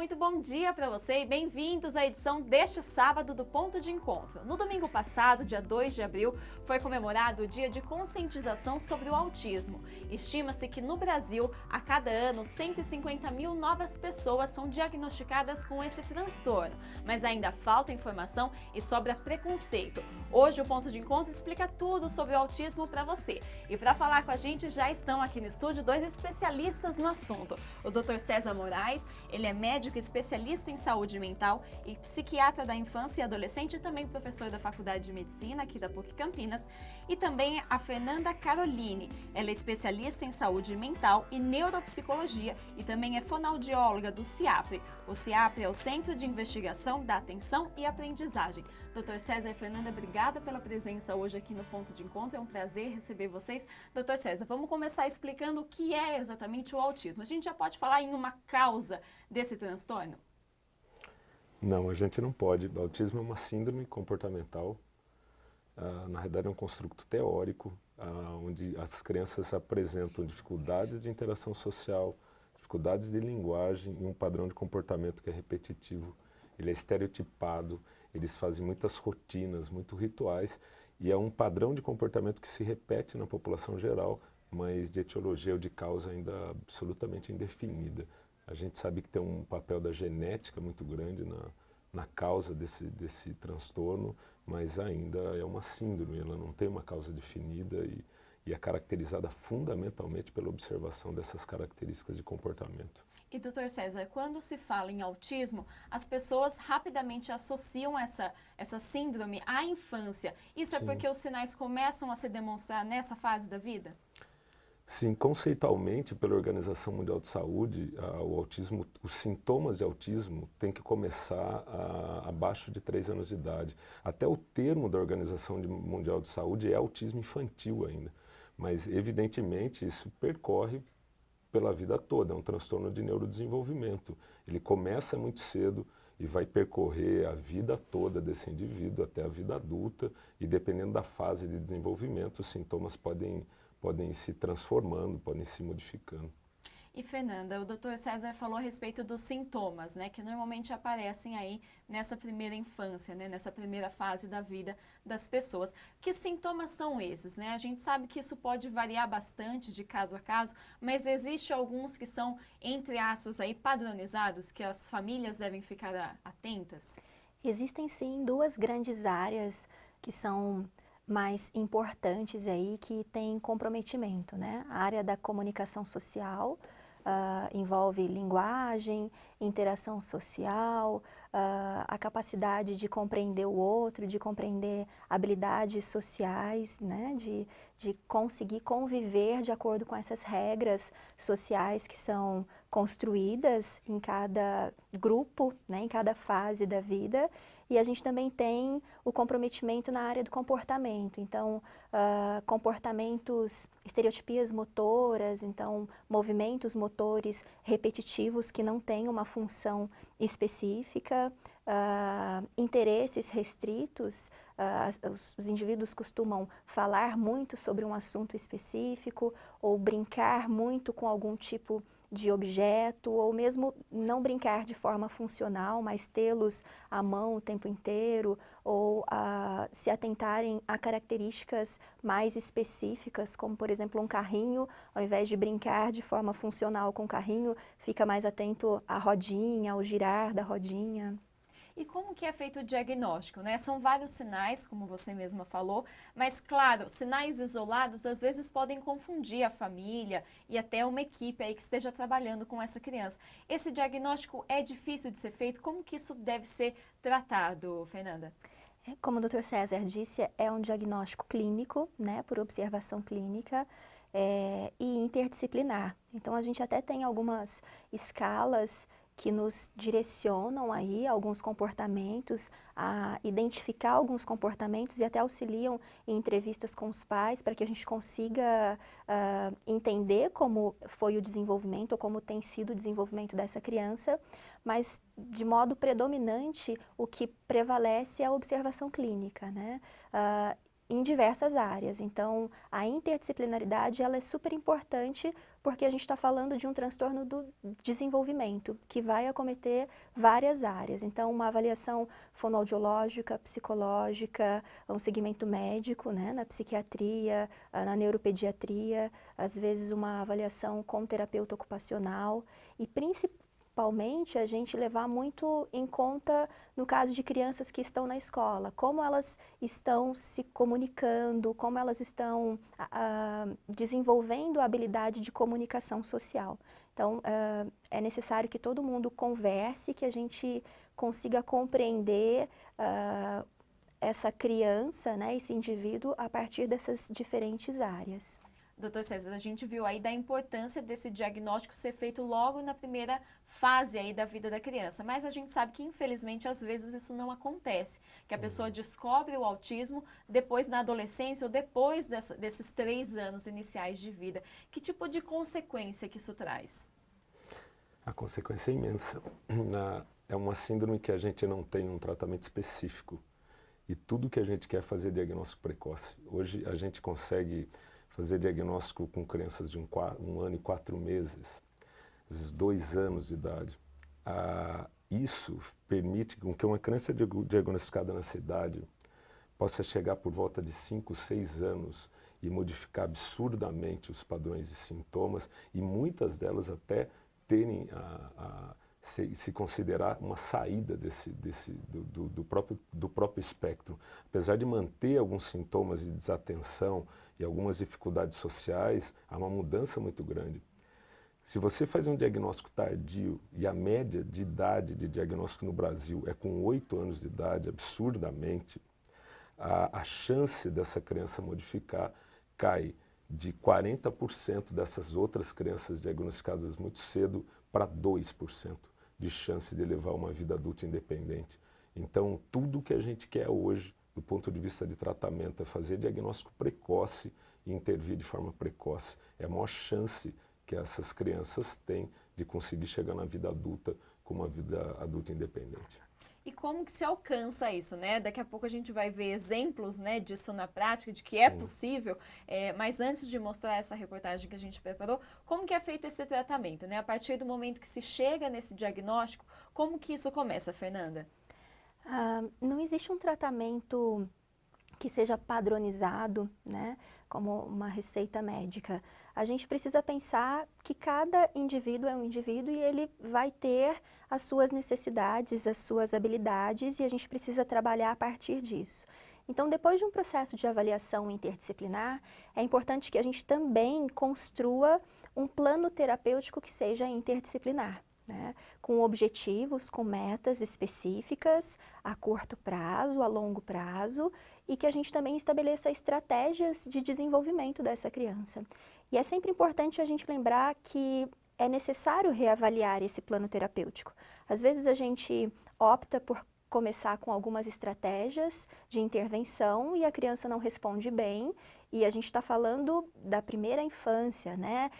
muito bom dia para você e bem-vindos à edição deste sábado do Ponto de Encontro. No domingo passado, dia 2 de abril, foi comemorado o Dia de Conscientização sobre o Autismo. Estima-se que no Brasil, a cada ano, 150 mil novas pessoas são diagnosticadas com esse transtorno, mas ainda falta informação e sobra preconceito. Hoje o Ponto de Encontro explica tudo sobre o autismo para você. E para falar com a gente já estão aqui no estúdio dois especialistas no assunto. O Dr. César Moraes, ele é médico especialista em saúde mental e psiquiatra da infância e adolescente e também professor da Faculdade de Medicina aqui da PUC Campinas. E também a Fernanda Caroline, ela é especialista em saúde mental e neuropsicologia e também é fonoaudióloga do CIAPRE. O CIAPRE é o Centro de Investigação da Atenção e Aprendizagem. Dr. César e Fernanda, obrigada pela presença hoje aqui no Ponto de Encontro, é um prazer receber vocês. Dr. César, vamos começar explicando o que é exatamente o autismo. A gente já pode falar em uma causa desse transtorno? Não, a gente não pode. O autismo é uma síndrome comportamental. Na realidade é um construto teórico, onde as crianças apresentam dificuldades de interação social, dificuldades de linguagem e um padrão de comportamento que é repetitivo. Ele é estereotipado, eles fazem muitas rotinas, muitos rituais, e é um padrão de comportamento que se repete na população geral, mas de etiologia ou de causa ainda absolutamente indefinida. A gente sabe que tem um papel da genética muito grande na causa desse transtorno, mas ainda é uma síndrome, ela não tem uma causa definida e é caracterizada fundamentalmente pela observação dessas características de comportamento. E, doutor César, quando se fala em autismo, as pessoas rapidamente associam essa síndrome à infância. Isso é Sim. porque os sinais começam a se demonstrar nessa fase da vida? Sim, conceitualmente, pela Organização Mundial de Saúde, o autismo, os sintomas de autismo têm que começar abaixo de 3 anos de idade. Até o termo da Organização Mundial de Saúde é autismo infantil ainda, mas evidentemente isso percorre pela vida toda, é um transtorno de neurodesenvolvimento. Ele começa muito cedo e vai percorrer a vida toda desse indivíduo até a vida adulta e dependendo da fase de desenvolvimento, os sintomas podem ir se transformando, podem se modificando. E, Fernanda, o doutor César falou a respeito dos sintomas, né, que normalmente aparecem aí nessa primeira infância, né, nessa primeira fase da vida das pessoas. Que sintomas são esses, né? A gente sabe que isso pode variar bastante de caso a caso, mas existe alguns que são, entre aspas, aí, padronizados, que as famílias devem ficar atentas? Existem sim duas grandes áreas que são mais importantes aí, que têm comprometimento, né? A área da comunicação social, envolve linguagem, interação social, a capacidade de compreender o outro, de compreender habilidades sociais, né? De conseguir conviver de acordo com essas regras sociais que são construídas em cada grupo, né? Em cada fase da vida. E a gente também tem o comprometimento na área do comportamento, então comportamentos, estereotipias motoras, então movimentos motores repetitivos que não têm uma função específica, interesses restritos, os indivíduos costumam falar muito sobre um assunto específico ou brincar muito com algum tipo de objeto, ou mesmo não brincar de forma funcional, mas tê-los à mão o tempo inteiro, ou se atentarem a características mais específicas, como por exemplo um carrinho, ao invés de brincar de forma funcional com o carrinho, fica mais atento à rodinha, ao girar da rodinha. E como que é feito o diagnóstico, né? São vários sinais, como você mesma falou, mas claro, sinais isolados às vezes podem confundir a família e até uma equipe aí que esteja trabalhando com essa criança. Esse diagnóstico é difícil de ser feito? Como que isso deve ser tratado, Fernanda? Como o Dr. César disse, é um diagnóstico clínico, né, por observação clínica e interdisciplinar. Então a gente até tem algumas escalas que nos direcionam aí alguns comportamentos, a identificar alguns comportamentos e até auxiliam em entrevistas com os pais para que a gente consiga entender como foi o desenvolvimento ou como tem sido o desenvolvimento dessa criança, mas de modo predominante o que prevalece é a observação clínica, né? em diversas áreas. Então, a interdisciplinaridade ela é super importante porque a gente está falando de um transtorno do desenvolvimento que vai acometer várias áreas. Então, uma avaliação fonoaudiológica, psicológica, um segmento médico, né, na psiquiatria, na neuropediatria, às vezes uma avaliação com terapeuta ocupacional e principalmente a gente levar muito em conta no caso de crianças que estão na escola, como elas estão se comunicando, como elas estão desenvolvendo a habilidade de comunicação social. Então, é necessário que todo mundo converse, que a gente consiga compreender essa criança, né, esse indivíduo, a partir dessas diferentes áreas. Doutor César, a gente viu aí da importância desse diagnóstico ser feito logo na primeira fase aí da vida da criança, mas a gente sabe que infelizmente às vezes isso não acontece, que a pessoa descobre o autismo depois na adolescência ou depois desses 3 anos iniciais de vida. Que tipo de consequência que isso traz? A consequência é imensa. É uma síndrome que a gente não tem um tratamento específico e tudo que a gente quer fazer é diagnóstico precoce. Hoje a gente consegue fazer diagnóstico com crianças de 1 ano e 4 meses, 2 anos de idade. Isso permite que uma criança diagnosticada nessa idade possa chegar por volta de 5, 6 anos e modificar absurdamente os padrões de sintomas e muitas delas até terem se considerar uma saída do próprio espectro. Apesar de manter alguns sintomas de desatenção e algumas dificuldades sociais, há uma mudança muito grande. Se você faz um diagnóstico tardio e a média de idade de diagnóstico no Brasil é com 8 anos de idade, absurdamente, a chance dessa criança modificar cai de 40% dessas outras crianças diagnosticadas muito cedo para 2% de chance de levar uma vida adulta independente. Então, tudo que a gente quer hoje, do ponto de vista de tratamento, é fazer diagnóstico precoce e intervir de forma precoce. É a maior chance que essas crianças têm de conseguir chegar na vida adulta com uma vida adulta independente. E como que se alcança isso, né? Daqui a pouco a gente vai ver exemplos, né, disso na prática, de que é possível, mas antes de mostrar essa reportagem que a gente preparou, como que é feito esse tratamento, né? A partir do momento que se chega nesse diagnóstico, como que isso começa, Fernanda? Não existe um tratamento que seja padronizado, né, como uma receita médica. A gente precisa pensar que cada indivíduo é um indivíduo e ele vai ter as suas necessidades, as suas habilidades, e a gente precisa trabalhar a partir disso. Então, depois de um processo de avaliação interdisciplinar, é importante que a gente também construa um plano terapêutico que seja interdisciplinar, né? Com objetivos, com metas específicas a curto prazo, a longo prazo, e que a gente também estabeleça estratégias de desenvolvimento dessa criança. E é sempre importante a gente lembrar que é necessário reavaliar esse plano terapêutico. Às vezes a gente opta por começar com algumas estratégias de intervenção e a criança não responde bem, e a gente está falando da primeira infância, né?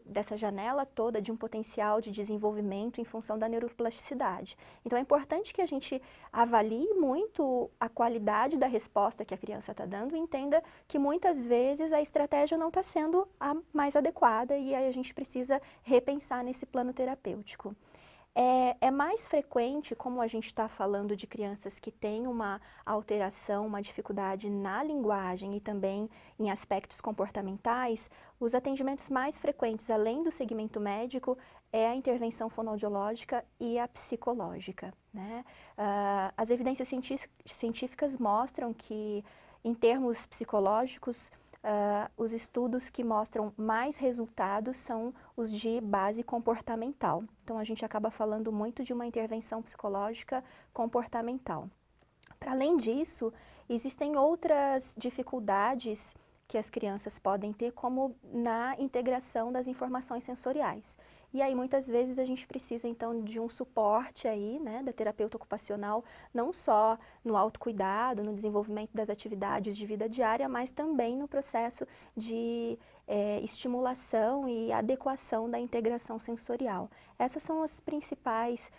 Dessa janela toda de um potencial de desenvolvimento em função da neuroplasticidade. Então é importante que a gente avalie muito a qualidade da resposta que a criança está dando e entenda que muitas vezes a estratégia não está sendo a mais adequada e aí a gente precisa repensar nesse plano terapêutico. É mais frequente, como a gente está falando de crianças que têm uma alteração, uma dificuldade na linguagem e também em aspectos comportamentais, os atendimentos mais frequentes, além do segmento médico, é a intervenção fonoaudiológica e a psicológica, né? As evidências científicas mostram que, em termos psicológicos, os estudos que mostram mais resultados são os de base comportamental. Então, a gente acaba falando muito de uma intervenção psicológica comportamental. Para além disso, existem outras dificuldades que as crianças podem ter, como na integração das informações sensoriais. E aí, muitas vezes, a gente precisa, então, de um suporte aí, né, da terapeuta ocupacional, não só no autocuidado, no desenvolvimento das atividades de vida diária, mas também no processo de estimulação e adequação da integração sensorial. Essas são as principais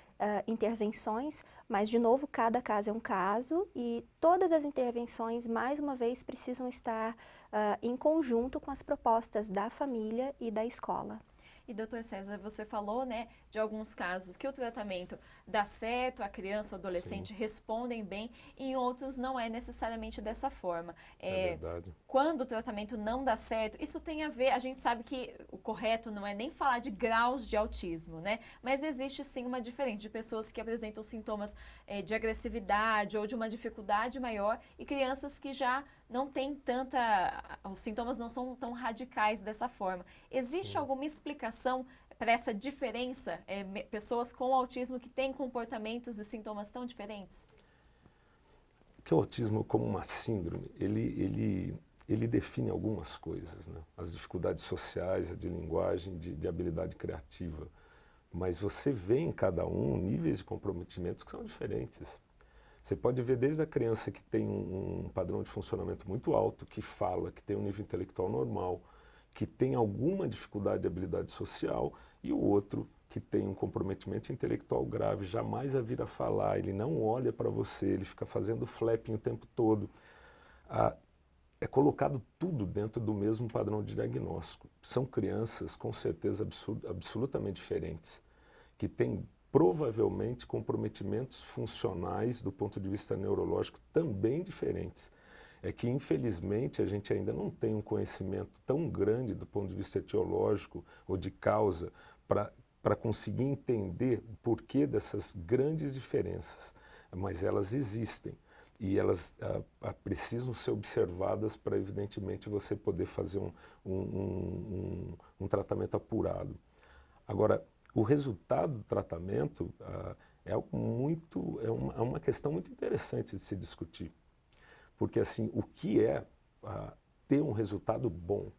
intervenções, mas, de novo, cada caso é um caso e todas as intervenções, mais uma vez, precisam estar em conjunto com as propostas da família e da escola. E, doutor César, você falou, né, de alguns casos que o tratamento dá certo, a criança ou adolescente respondem bem, e em outros não é necessariamente dessa forma. É verdade. Quando o tratamento não dá certo, isso tem a ver, a gente sabe que o correto não é nem falar de graus de autismo, né? Mas existe sim uma diferença de pessoas que apresentam sintomas de agressividade ou de uma dificuldade maior e crianças que já não têm os sintomas não são tão radicais dessa forma. Existe alguma explicação para essa diferença, pessoas com autismo que têm comportamentos e sintomas tão diferentes? Que o autismo, como uma síndrome, ele define algumas coisas, né? As dificuldades sociais, a de linguagem, de habilidade criativa. Mas você vê em cada um níveis de comprometimentos que são diferentes. Você pode ver desde a criança que tem um padrão de funcionamento muito alto, que fala, que tem um nível intelectual normal, que tem alguma dificuldade de habilidade social, e o outro que tem um comprometimento intelectual grave, jamais a vir a falar, ele não olha para você, ele fica fazendo flapping o tempo todo. É colocado tudo dentro do mesmo padrão de diagnóstico. São crianças, com certeza, absolutamente diferentes, que têm provavelmente comprometimentos funcionais do ponto de vista neurológico também diferentes. É que, infelizmente, a gente ainda não tem um conhecimento tão grande do ponto de vista etiológico ou de causa para conseguir entender o porquê dessas grandes diferenças. Mas elas existem e elas precisam ser observadas para, evidentemente, você poder fazer um tratamento apurado. Agora, o resultado do tratamento é uma questão muito interessante de se discutir. Porque, assim, o que é ter um resultado bom?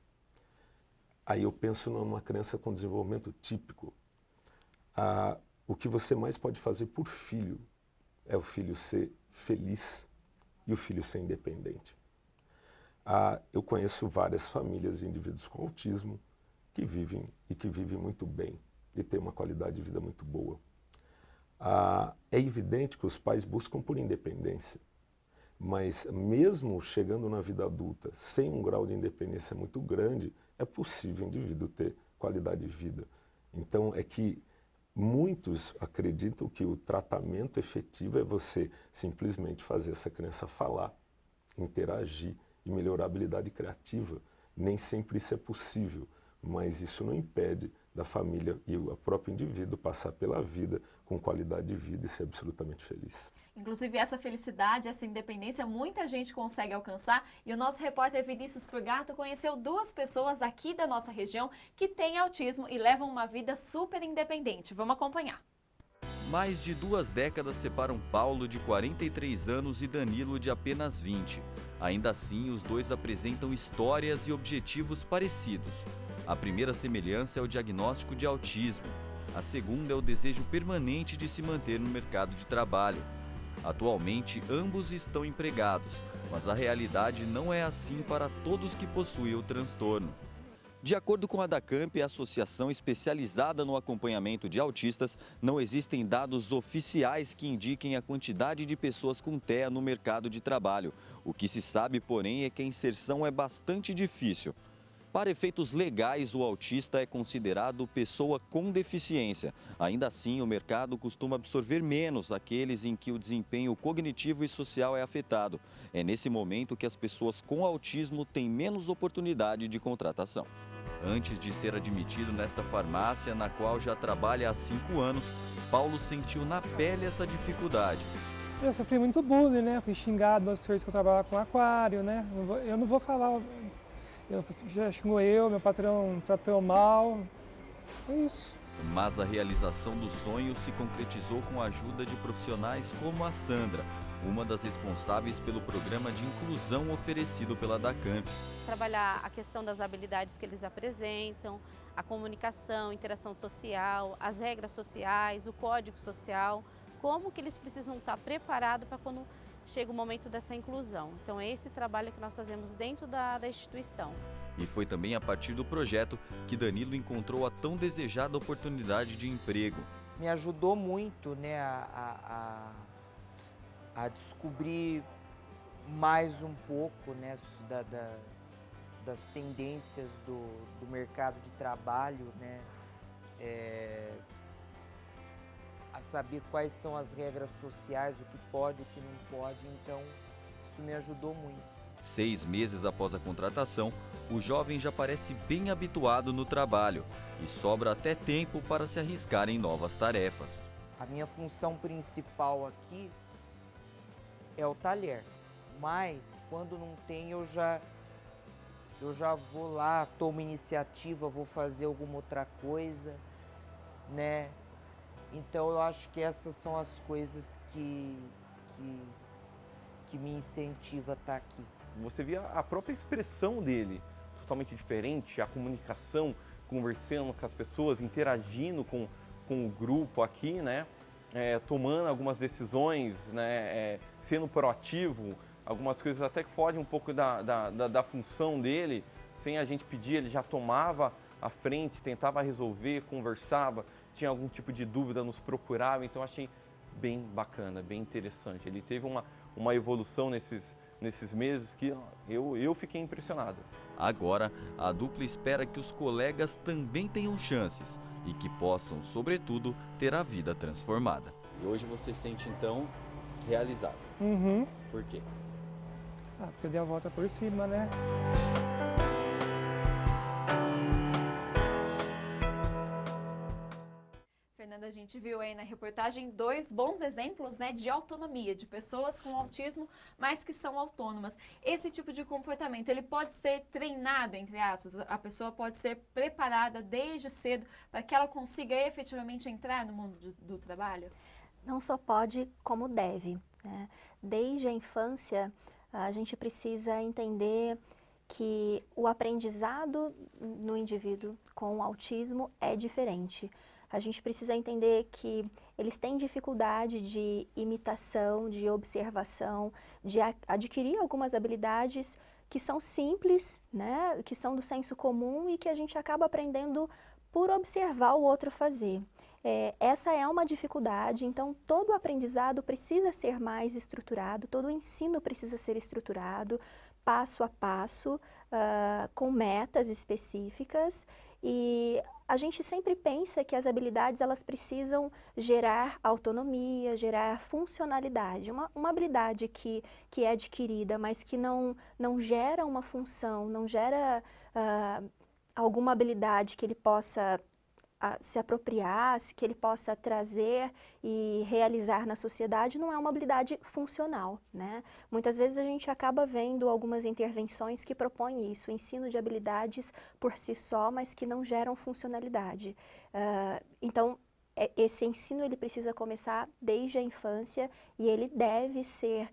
Aí eu penso numa criança com desenvolvimento típico. O que você mais pode fazer por filho é o filho ser feliz e o filho ser independente. Eu conheço várias famílias de indivíduos com autismo que vivem muito bem e têm uma qualidade de vida muito boa. É evidente que os pais buscam por independência. Mas mesmo chegando na vida adulta, sem um grau de independência muito grande, é possível o indivíduo ter qualidade de vida. Então, é que muitos acreditam que o tratamento efetivo é você simplesmente fazer essa criança falar, interagir e melhorar a habilidade criativa. Nem sempre isso é possível, mas isso não impede da família e o próprio indivíduo passar pela vida com qualidade de vida e ser absolutamente feliz. Inclusive, essa felicidade, essa independência, muita gente consegue alcançar. E o nosso repórter Vinícius Purgato conheceu 2 pessoas aqui da nossa região que têm autismo e levam uma vida super independente. Vamos acompanhar. Mais de 2 décadas separam Paulo, de 43 anos, e Danilo, de apenas 20. Ainda assim, os dois apresentam histórias e objetivos parecidos. A primeira semelhança é o diagnóstico de autismo. A segunda é o desejo permanente de se manter no mercado de trabalho. Atualmente, ambos estão empregados, mas a realidade não é assim para todos que possuem o transtorno. De acordo com a DACAMP, a associação especializada no acompanhamento de autistas, não existem dados oficiais que indiquem a quantidade de pessoas com TEA no mercado de trabalho. O que se sabe, porém, é que a inserção é bastante difícil. Para efeitos legais, o autista é considerado pessoa com deficiência. Ainda assim, o mercado costuma absorver menos aqueles em que o desempenho cognitivo e social é afetado. É nesse momento que as pessoas com autismo têm menos oportunidade de contratação. Antes de ser admitido nesta farmácia, na qual já trabalha há 5 anos, Paulo sentiu na pele essa dificuldade. Eu sofri muito bullying, né? Fui xingado das vezes que eu trabalhava com aquário, né? Eu não vou falar... Já xingou meu patrão tratou mal, foi isso. Mas a realização do sonho se concretizou com a ajuda de profissionais como a Sandra, uma das responsáveis pelo programa de inclusão oferecido pela DACAMP. Trabalhar a questão das habilidades que eles apresentam, a comunicação, interação social, as regras sociais, o código social, como que eles precisam estar preparados para quando chega o momento dessa inclusão. Então é esse trabalho que nós fazemos dentro da instituição. E foi também a partir do projeto que Danilo encontrou a tão desejada oportunidade de emprego. me ajudou muito, né, a descobrir mais um pouco, né, das tendências do mercado de trabalho, né, a saber quais são as regras sociais, o que pode, o que não pode. Então, isso me ajudou muito. 6 meses após a contratação, o jovem já parece bem habituado no trabalho e sobra até tempo para se arriscar em novas tarefas. A minha função principal aqui é o talher, mas quando não tem eu já vou lá, tomo iniciativa, vou fazer alguma outra coisa, né? Então eu acho que essas são as coisas que me incentiva a estar aqui. Você via a própria expressão dele, totalmente diferente, a comunicação, conversando com as pessoas, interagindo com o grupo aqui, né? Tomando algumas decisões, né? Sendo proativo, algumas coisas até que fogem um pouco da função dele, sem a gente pedir, ele já tomava à frente, tentava resolver, conversava, tinha algum tipo de dúvida, nos procurava, então achei bem bacana, bem interessante. Ele teve uma evolução nesses meses que eu fiquei impressionado. Agora, a dupla espera que os colegas também tenham chances e que possam, sobretudo, ter a vida transformada. E hoje você se sente, então, realizado. Uhum. Por quê? Porque eu dei a volta por cima, né? Fernanda, a gente viu aí na reportagem 2 bons exemplos, né, de autonomia, de pessoas com autismo, mas que são autônomas. Esse tipo de comportamento, ele pode ser treinado, entre aspas, a pessoa pode ser preparada desde cedo para que ela consiga efetivamente entrar no mundo do trabalho? Não só pode, como deve, né? Desde a infância, a gente precisa entender que o aprendizado no indivíduo com autismo é diferente. A gente precisa entender que eles têm dificuldade de imitação, de observação, de adquirir algumas habilidades que são simples, né? Que são do senso comum e que a gente acaba aprendendo por observar o outro fazer. Essa é uma dificuldade, então todo o aprendizado precisa ser mais estruturado, todo o ensino precisa ser estruturado, passo a passo, com metas específicas, e a gente sempre pensa que as habilidades elas precisam gerar autonomia, gerar funcionalidade. Uma habilidade que é adquirida, mas que não gera uma função, não gera alguma habilidade que ele possa se apropriar, que ele possa trazer e realizar na sociedade, não é uma habilidade funcional, né? Muitas vezes a gente acaba vendo algumas intervenções que propõem isso, o ensino de habilidades por si só, mas que não geram funcionalidade. Então, esse ensino ele precisa começar desde a infância e ele deve ser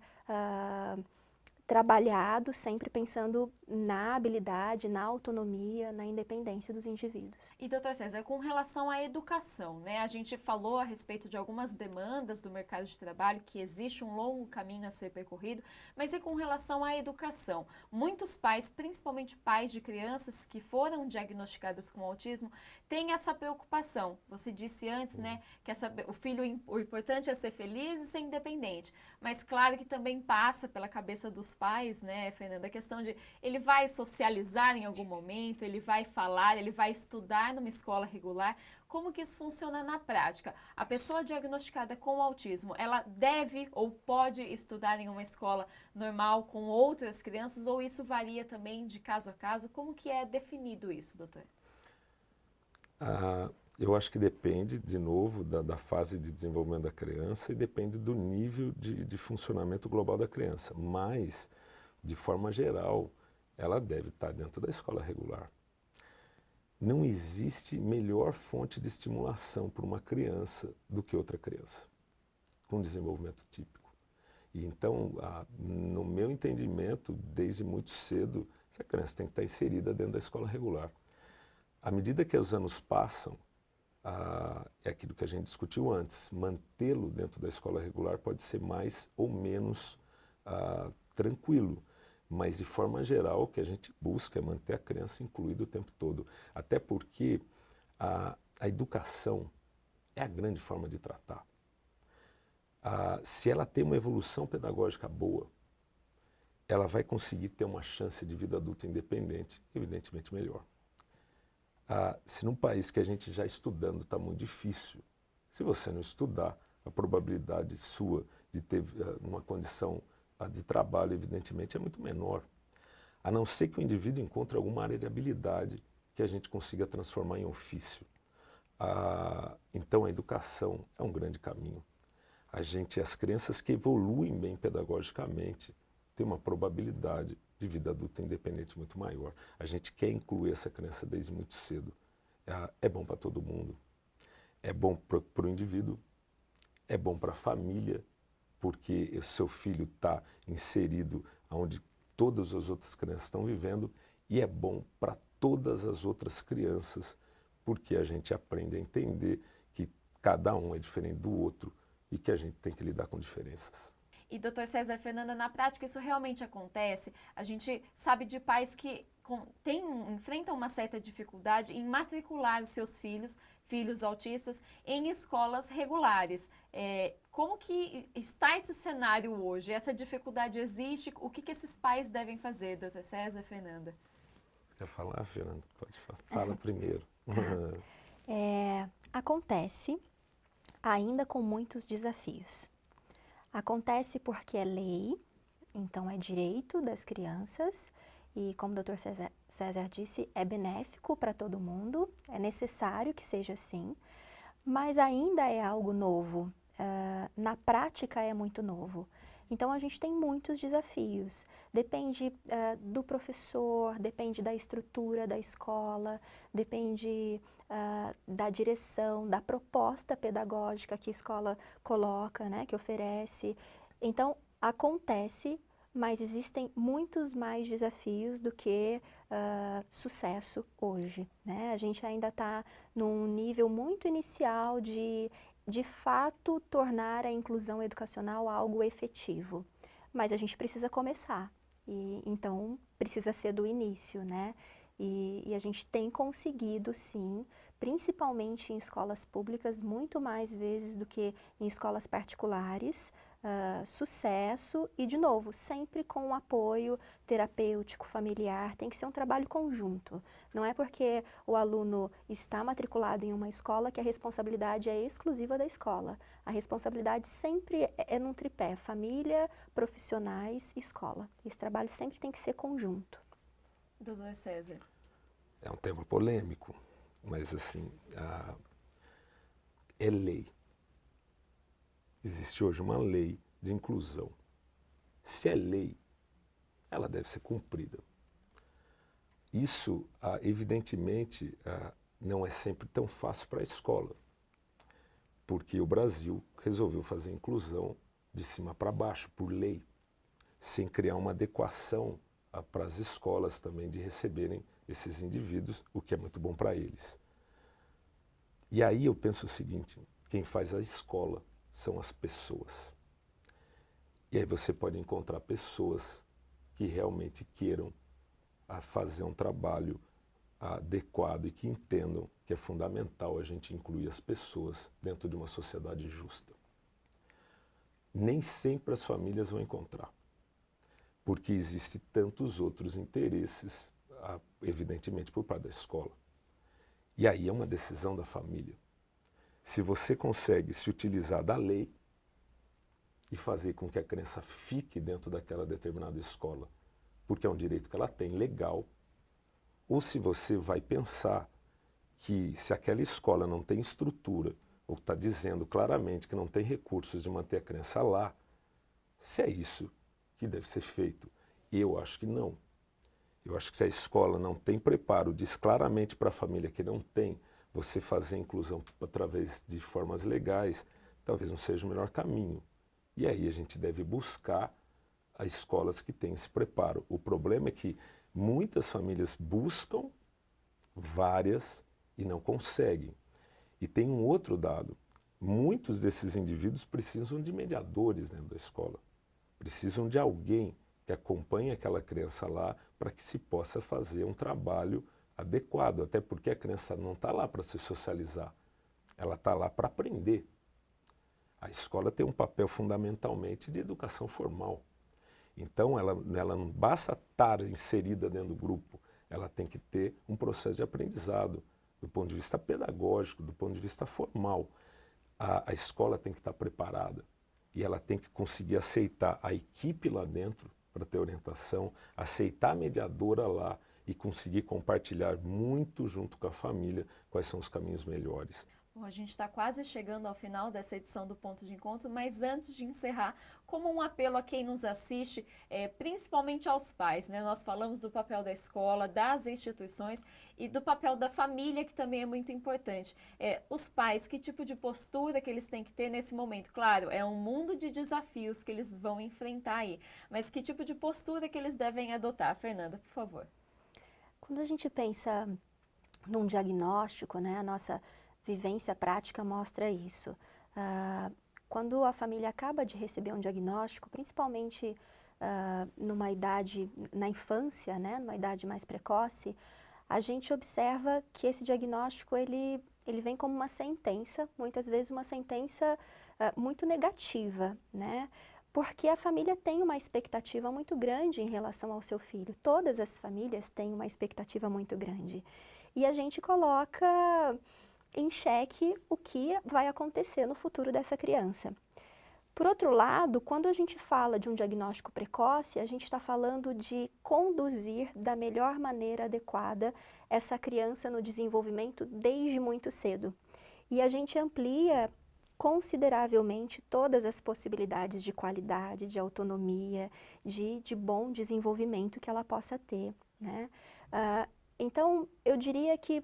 trabalhado sempre pensando na habilidade, na autonomia, na independência dos indivíduos. E, doutor César, com relação à educação, né? A gente falou a respeito de algumas demandas do mercado de trabalho, que existe um longo caminho a ser percorrido, mas e com relação à educação? Muitos pais, principalmente pais de crianças que foram diagnosticadas com autismo, têm essa preocupação. Você disse antes, né, que o importante é ser feliz e ser independente, mas claro que também passa pela cabeça dos pais, né, Fernanda, a questão de ele vai socializar em algum momento, ele vai falar, ele vai estudar numa escola regular. Como que isso funciona na prática? A pessoa diagnosticada com autismo, ela deve ou pode estudar em uma escola normal com outras crianças, ou isso varia também de caso a caso? Como que é definido isso, doutor? Eu acho que depende, de novo, da fase de desenvolvimento da criança e depende do nível de funcionamento global da criança. Mas, de forma geral, ela deve estar dentro da escola regular. Não existe melhor fonte de estimulação para uma criança do que outra criança, com desenvolvimento típico. E então, no meu entendimento, desde muito cedo, essa criança tem que estar inserida dentro da escola regular. À medida que os anos passam, é aquilo que a gente discutiu antes, mantê-lo dentro da escola regular pode ser mais ou menos tranquilo, mas de forma geral o que a gente busca é manter a criança incluída o tempo todo, até porque a educação é a grande forma de tratar. Se ela tem uma evolução pedagógica boa, ela vai conseguir ter uma chance de vida adulta independente, evidentemente melhor. Se num país que a gente já estudando está muito difícil, se você não estudar, a probabilidade sua de ter uma condição de trabalho, evidentemente, é muito menor. A não ser que o indivíduo encontre alguma área de habilidade que a gente consiga transformar em ofício. Então, a educação é um grande caminho. As crianças que evoluem bem pedagogicamente têm uma probabilidade de vida adulta independente muito maior. A gente quer incluir essa criança desde muito cedo. É bom para todo mundo. É bom para o indivíduo, é bom para a família, porque o seu filho está inserido onde todas as outras crianças estão vivendo, e é bom para todas as outras crianças, porque a gente aprende a entender que cada um é diferente do outro e que a gente tem que lidar com diferenças. E, doutor César, Fernanda, na prática isso realmente acontece? A gente sabe de pais que enfrentam uma certa dificuldade em matricular os seus filhos autistas, em escolas regulares. Como que está esse cenário hoje? Essa dificuldade existe? O que esses pais devem fazer, doutor César, Fernanda? Quer falar, Fernanda? Pode falar. Fala primeiro. Acontece, ainda com muitos desafios. Acontece porque é lei, então é direito das crianças e, como o doutor César disse, é benéfico para todo mundo, é necessário que seja assim, mas ainda é algo novo, na prática é muito novo. Então, a gente tem muitos desafios. Depende do professor, depende da estrutura da escola, depende da direção, da proposta pedagógica que a escola coloca, né, que oferece. Então, acontece, mas existem muitos mais desafios do que sucesso hoje, né? A gente ainda está num nível muito inicial de fato, tornar a inclusão educacional algo efetivo. Mas a gente precisa começar, e então precisa ser do início, né? E a gente tem conseguido, sim, principalmente em escolas públicas, muito mais vezes do que em escolas particulares, sucesso e, de novo, sempre com o apoio terapêutico, familiar, tem que ser um trabalho conjunto. Não é porque o aluno está matriculado em uma escola que a responsabilidade é exclusiva da escola. A responsabilidade sempre é num tripé, família, profissionais e escola. Esse trabalho sempre tem que ser conjunto. Doutor César. É um tema polêmico, mas assim, é lei. Existe hoje uma lei de inclusão. Se é lei, ela deve ser cumprida. Isso, evidentemente, não é sempre tão fácil para a escola, porque o Brasil resolveu fazer inclusão de cima para baixo, por lei, sem criar uma adequação para as escolas também de receberem esses indivíduos, o que é muito bom para eles. E aí eu penso o seguinte, quem faz a escola são as pessoas. E aí você pode encontrar pessoas que realmente queiram fazer um trabalho adequado e que entendam que é fundamental a gente incluir as pessoas dentro de uma sociedade justa. Nem sempre as famílias vão encontrar, porque existem tantos outros interesses, evidentemente, por parte da escola. E aí é uma decisão da família. Se você consegue se utilizar da lei e fazer com que a criança fique dentro daquela determinada escola, porque é um direito que ela tem, legal, ou se você vai pensar que se aquela escola não tem estrutura, ou está dizendo claramente que não tem recursos de manter a criança lá, se é isso que deve ser feito. Eu acho que não. Eu acho que se a escola não tem preparo, diz claramente para a família que não tem, você fazer inclusão através de formas legais, talvez não seja o melhor caminho. E aí a gente deve buscar as escolas que têm esse preparo. O problema é que muitas famílias buscam várias e não conseguem. E tem um outro dado, muitos desses indivíduos precisam de mediadores dentro da escola. Precisam de alguém que acompanhe aquela criança lá para que se possa fazer um trabalho adequado, até porque a criança não está lá para se socializar. ela está lá para aprender. A escola tem um papel fundamentalmente de educação formal. Então, ela não basta estar inserida dentro do grupo, ela tem que ter um processo de aprendizado, do ponto de vista pedagógico, do ponto de vista formal. A escola tem que estar preparada e ela tem que conseguir aceitar a equipe lá dentro para ter orientação, aceitar a mediadora lá e conseguir compartilhar muito junto com a família quais são os caminhos melhores. Bom, a gente está quase chegando ao final dessa edição do Ponto de Encontro, mas antes de encerrar, como um apelo a quem nos assiste, principalmente aos pais, né? Nós falamos do papel da escola, das instituições e do papel da família, que também é muito importante. Os pais, que tipo de postura que eles têm que ter nesse momento? Claro, é um mundo de desafios que eles vão enfrentar aí, mas que tipo de postura que eles devem adotar? Fernanda, por favor. Quando a gente pensa num diagnóstico, né, a nossa vivência prática mostra isso. Quando a família acaba de receber um diagnóstico, principalmente numa idade, na infância, né, numa idade mais precoce, a gente observa que esse diagnóstico ele vem como uma sentença, muitas vezes uma sentença muito negativa, né? Porque a família tem uma expectativa muito grande em relação ao seu filho. Todas as famílias têm uma expectativa muito grande. E a gente coloca em xeque o que vai acontecer no futuro dessa criança. Por outro lado, quando a gente fala de um diagnóstico precoce, a gente está falando de conduzir da melhor maneira adequada essa criança no desenvolvimento desde muito cedo. E a gente amplia consideravelmente todas as possibilidades de qualidade, de autonomia, de bom desenvolvimento que ela possa ter, né? Então, eu diria que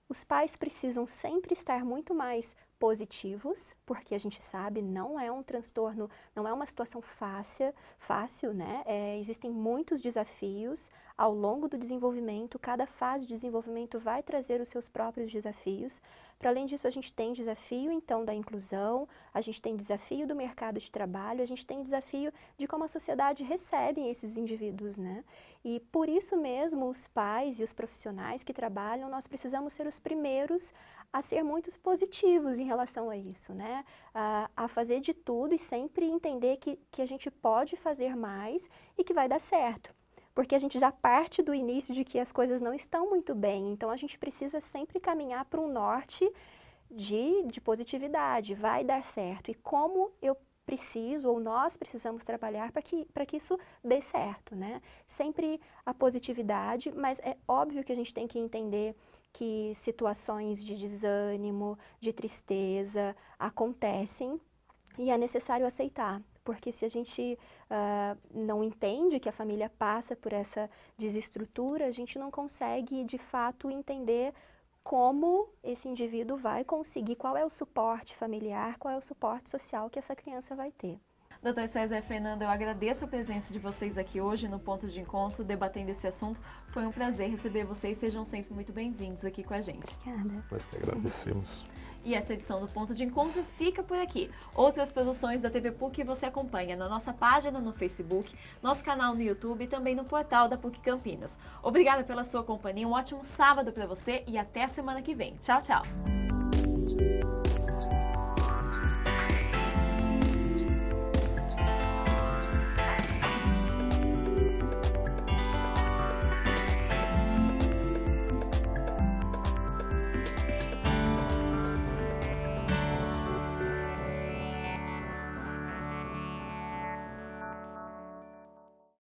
os pais precisam sempre estar muito mais positivos, porque a gente sabe, não é um transtorno, não é uma situação fácil, né? Existem muitos desafios ao longo do desenvolvimento, cada fase de desenvolvimento vai trazer os seus próprios desafios. Para além disso, a gente tem desafio, então, da inclusão, a gente tem desafio do mercado de trabalho, a gente tem desafio de como a sociedade recebe esses indivíduos, né? E por isso mesmo, os pais e os profissionais que trabalham, nós precisamos ser os primeiros a ser muito positivos em relação a isso, né? A fazer de tudo e sempre entender que a gente pode fazer mais e que vai dar certo. Porque a gente já parte do início de que as coisas não estão muito bem, então a gente precisa sempre caminhar para um norte de positividade, vai dar certo. E como eu preciso ou nós precisamos trabalhar para que isso dê certo, né? Sempre a positividade, mas é óbvio que a gente tem que entender que situações de desânimo, de tristeza acontecem e é necessário aceitar. Porque se a gente não entende que a família passa por essa desestrutura, a gente não consegue, de fato, entender como esse indivíduo vai conseguir, qual é o suporte familiar, qual é o suporte social que essa criança vai ter. Doutor César e Fernanda, eu agradeço a presença de vocês aqui hoje no Ponto de Encontro, debatendo esse assunto. Foi um prazer receber vocês, sejam sempre muito bem-vindos aqui com a gente. Obrigada. Nós que agradecemos. E essa edição do Ponto de Encontro fica por aqui. Outras produções da TV PUC você acompanha na nossa página no Facebook, nosso canal no YouTube e também no portal da PUC Campinas. Obrigada pela sua companhia, um ótimo sábado para você e até a semana que vem. Tchau, tchau!